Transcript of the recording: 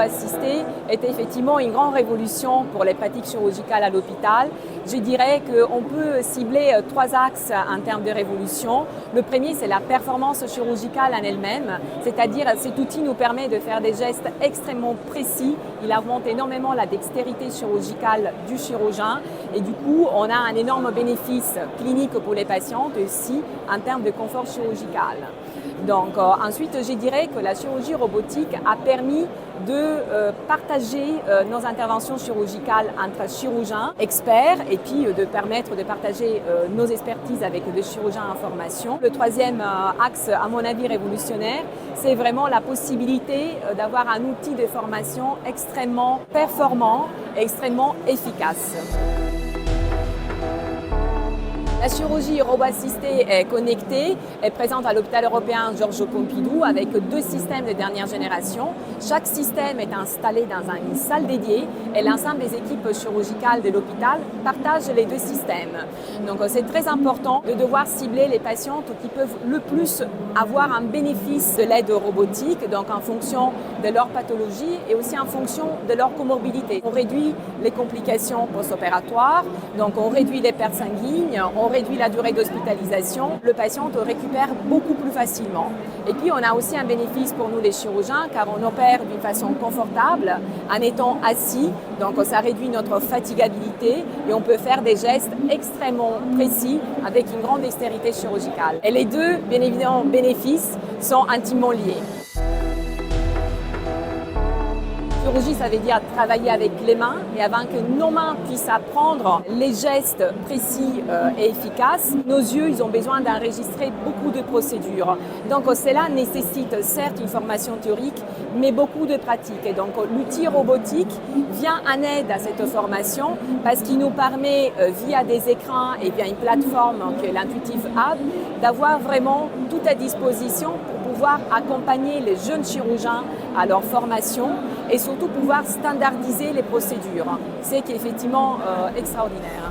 assisté est effectivement une grande révolution pour les pratiques chirurgicales à l'hôpital. Je dirais qu'on peut cibler 3 axes en termes de révolution. Le premier, c'est la performance chirurgicale en elle-même, c'est-à-dire cet outil nous permet de faire des gestes extrêmement précis. Il augmente énormément la dextérité chirurgicale du chirurgien et du coup, on a un énorme bénéfice clinique pour les patientes et aussi en termes de confort chirurgical. Donc ensuite, je dirais que la chirurgie robotique a permis de partager nos interventions chirurgicales entre chirurgiens experts et puis de permettre de partager nos expertises avec des chirurgiens en formation. Le troisième axe, à mon avis révolutionnaire, c'est vraiment la possibilité d'avoir un outil de formation extrêmement performant et extrêmement efficace. La chirurgie robot-assistée est connectée, est présente à l'hôpital européen Georges Pompidou avec 2 systèmes de dernière génération. Chaque système est installé dans une salle dédiée et l'ensemble des équipes chirurgicales de l'hôpital partagent les 2 systèmes. Donc c'est très important de devoir cibler les patientes qui peuvent le plus avoir un bénéfice de l'aide robotique, donc en fonction de leur pathologie et aussi en fonction de leur comorbidité. On réduit les complications post-opératoires, donc on réduit les pertes sanguines, on réduit la durée d'hospitalisation, le patient récupère beaucoup plus facilement. Et puis on a aussi un bénéfice pour nous les chirurgiens car on opère d'une façon confortable en étant assis, donc ça réduit notre fatigabilité et on peut faire des gestes extrêmement précis avec une grande dextérité chirurgicale. Et les 2, bien évidemment, bénéfices sont intimement liés. La chirurgie, ça veut dire travailler avec les mains et avant que nos mains puissent apprendre les gestes précis et efficaces, nos yeux, ils ont besoin d'enregistrer beaucoup de procédures. Donc cela nécessite certes une formation théorique, mais beaucoup de pratique. Et donc l'outil robotique vient en aide à cette formation parce qu'il nous permet, via des écrans et via une plateforme qui est l'Intuitive Hub, d'avoir vraiment tout à disposition pour pouvoir accompagner les jeunes chirurgiens à leur formation et surtout pouvoir standardiser les procédures. C'est effectivement extraordinaire.